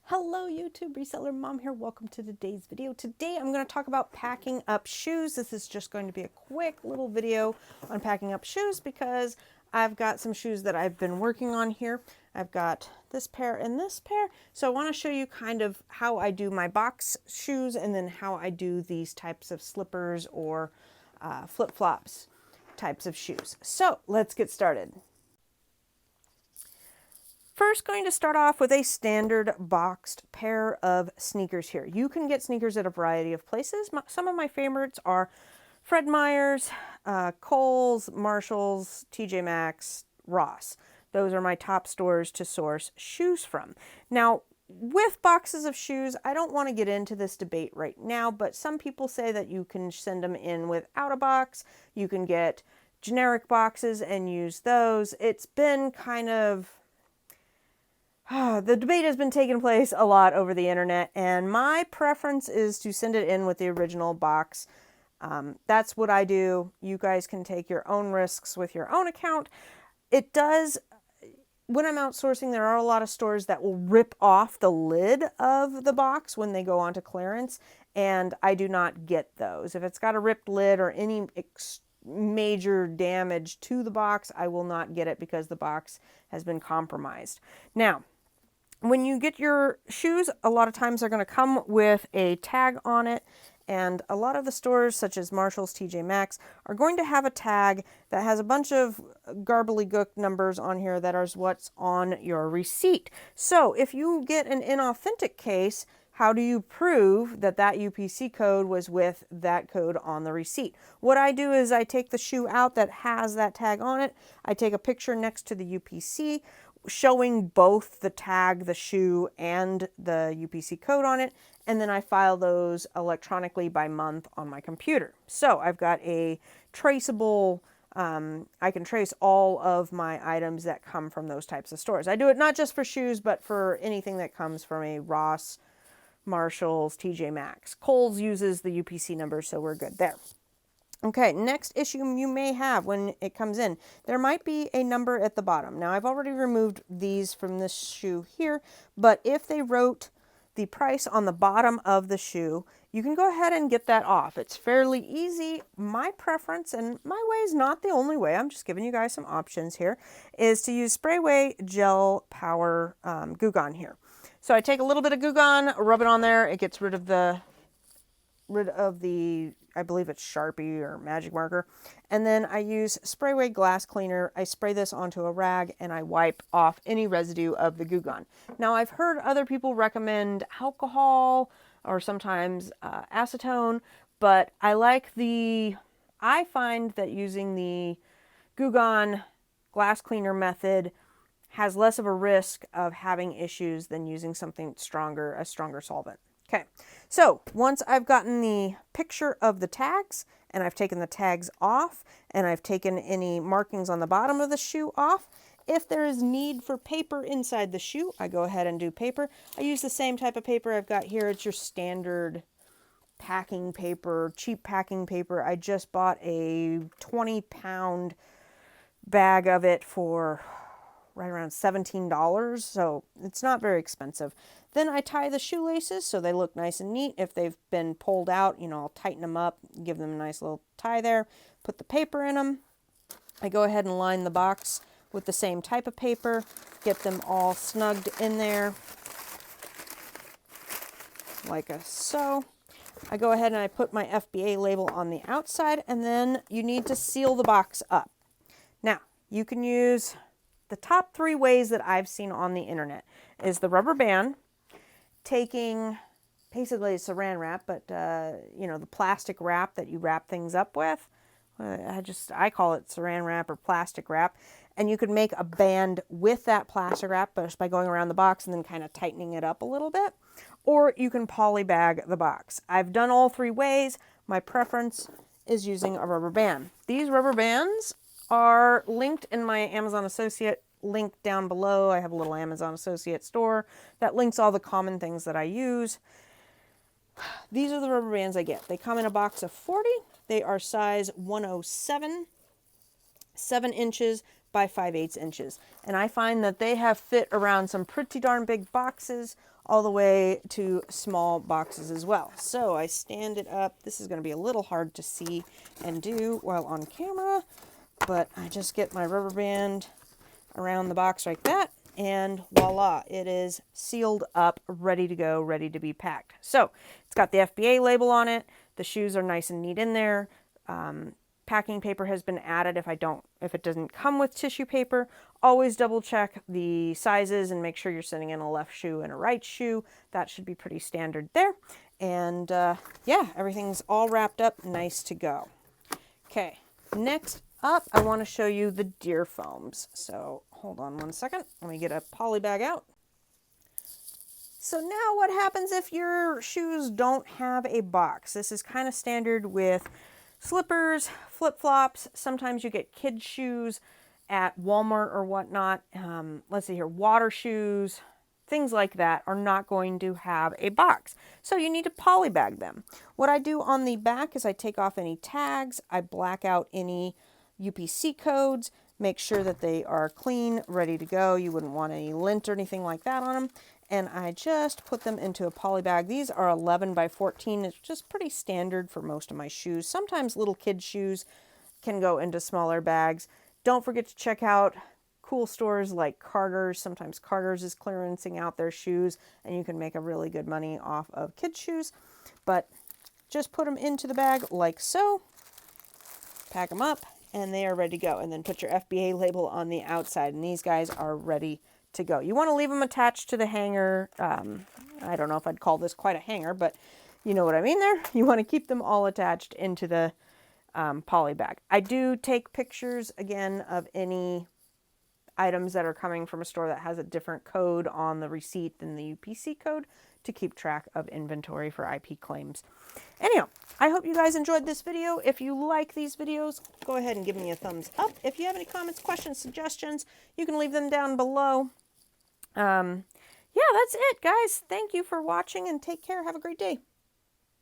Hello YouTube, Reseller Mom here. Welcome to today's video. Today I'm going to talk about packing up shoes. This is just going to be a quick little video on packing up shoes because I've got some shoes that I've been working on here. I've got this pair and this pair. So I want to show you kind of how I do my box shoes and then how I do these types of slippers or flip-flops types of shoes. So let's get started. First, going to start off with a standard boxed pair of sneakers here. You can get sneakers at a variety of places. Some of my favorites are Fred Meyer's, Kohl's, Marshall's, TJ Maxx, Ross. Those are my top stores to source shoes from. Now, with boxes of shoes, I don't want to get into this debate right now, but some people say that you can send them in without a box. You can get generic boxes and use those. It's been kind of... the debate has been taking place a lot over the internet, and my preference is to send it in with the original box. That's what I do. You guys can take your own risks with your own account. It does, when I'm outsourcing, there are a lot of stores that will rip off the lid of the box when they go onto clearance, and I do not get those. If it's got a ripped lid or any major damage to the box, I will not get it because the box has been compromised. Now, when you get your shoes, a lot of times they're going to come with a tag on it, and a lot of the stores such as Marshall's, TJ Maxx are going to have a tag that has a bunch of garbly-gook numbers on here that is what's on your receipt. So if you get an inauthentic case, how do you prove that that UPC code was with that code on the receipt? What I do is I take the shoe out that has that tag on it. I take a picture next to the UPC showing both the tag, the shoe, and the UPC code on it, and then I file those electronically by month on my computer. So I've got a traceable, I can trace all of my items that come from those types of stores. I do it not just for shoes, but for anything that comes from a Ross, Marshall's, TJ Maxx. Kohl's uses the UPC number, so we're good there. Okay, next issue you may have when it comes in. There might be a number at the bottom. Now, I've already removed these from this shoe here, but if they wrote the price on the bottom of the shoe, you can go ahead and get that off. It's fairly easy. My preference, and my way is not the only way, I'm just giving you guys some options here, is to use Sprayway Gel Power Goo Gone here. So I take a little bit of Goo Gone, rub it on there. It gets rid of the I believe it's Sharpie or magic marker. And then I use Sprayway Glass Cleaner. I spray this onto a rag and I wipe off any residue of the Goo Gone. Now, I've heard other people recommend alcohol or sometimes acetone, but I find that using the Goo Gone glass cleaner method has less of a risk of having issues than using something stronger, a stronger solvent. Okay, so once I've gotten the picture of the tags and I've taken the tags off and I've taken any markings on the bottom of the shoe off, if there is need for paper inside the shoe, I go ahead and do paper. I use the same type of paper I've got here. It's your standard packing paper, cheap packing paper. I just bought a 20-pound bag of it for right around $17, so it's not very expensive. Then I tie the shoelaces so they look nice and neat. If they've been pulled out, I'll tighten them up, give them a nice little tie there, put the paper in them. I go ahead and line the box with the same type of paper, get them all snugged in there like so. I go ahead and I put my FBA label on the outside, and then you need to seal the box up. Now, you can use the top 3 ways that I've seen on the internet is the rubber band, taking basically saran wrap, but the plastic wrap that you wrap things up with. I call it saran wrap or plastic wrap. And you could make a band with that plastic wrap just by going around the box and then kind of tightening it up a little bit. Or you can poly bag the box. I've done all 3 ways. My preference is using a rubber band. These rubber bands are linked in my Amazon Associate link down below. I have a little Amazon Associate store that links all the common things that I use. These are the rubber bands I get. They come in a box of 40. They are size 107, 7 inches. by 5/8 inches. And I find that they have fit around some pretty darn big boxes all the way to small boxes as well. So I stand it up. This is going to be a little hard to see and do while on camera, but I just get my rubber band around the box like that, and voila, it is sealed up, ready to go, ready to be packed. So it's got the FBA label on it. The shoes are nice and neat in there. Packing paper has been added if it doesn't come with tissue paper. Always double check the sizes and make sure you're sending in a left shoe and a right shoe. That should be pretty standard there. And yeah, everything's all wrapped up, nice to go. Okay, next up, I want to show you the deer foams. So hold on one second. Let me get a poly bag out. So now what happens if your shoes don't have a box? This is kind of standard with slippers, flip-flops. Sometimes you get kids' shoes at Walmart or whatnot. Let's see here, water shoes, things like that are not going to have a box. So you need to poly bag them. What I do on the back is I take off any tags, I black out any UPC codes, make sure that they are clean, ready to go. You wouldn't want any lint or anything like that on them. And I just put them into a poly bag. These are 11 by 14. It's just pretty standard for most of my shoes. Sometimes little kids' shoes can go into smaller bags. Don't forget to check out cool stores like Carter's. Sometimes Carter's is clearancing out their shoes, and you can make a really good money off of kids' shoes. But just put them into the bag like so. Pack them up, and they are ready to go. And then put your FBA label on the outside, and these guys are ready to go. You want to leave them attached to the hanger. I don't know if I'd call this quite a hanger, but you know what I mean there. You want to keep them all attached into the poly bag. I do take pictures again of any items that are coming from a store that has a different code on the receipt than the UPC code to keep track of inventory for IP claims. Anyhow, I hope you guys enjoyed this video. If you like these videos, go ahead and give me a thumbs up. If you have any comments, questions, suggestions, you can leave them down below. Yeah, that's it, guys. Thank you for watching and take care. Have a great day.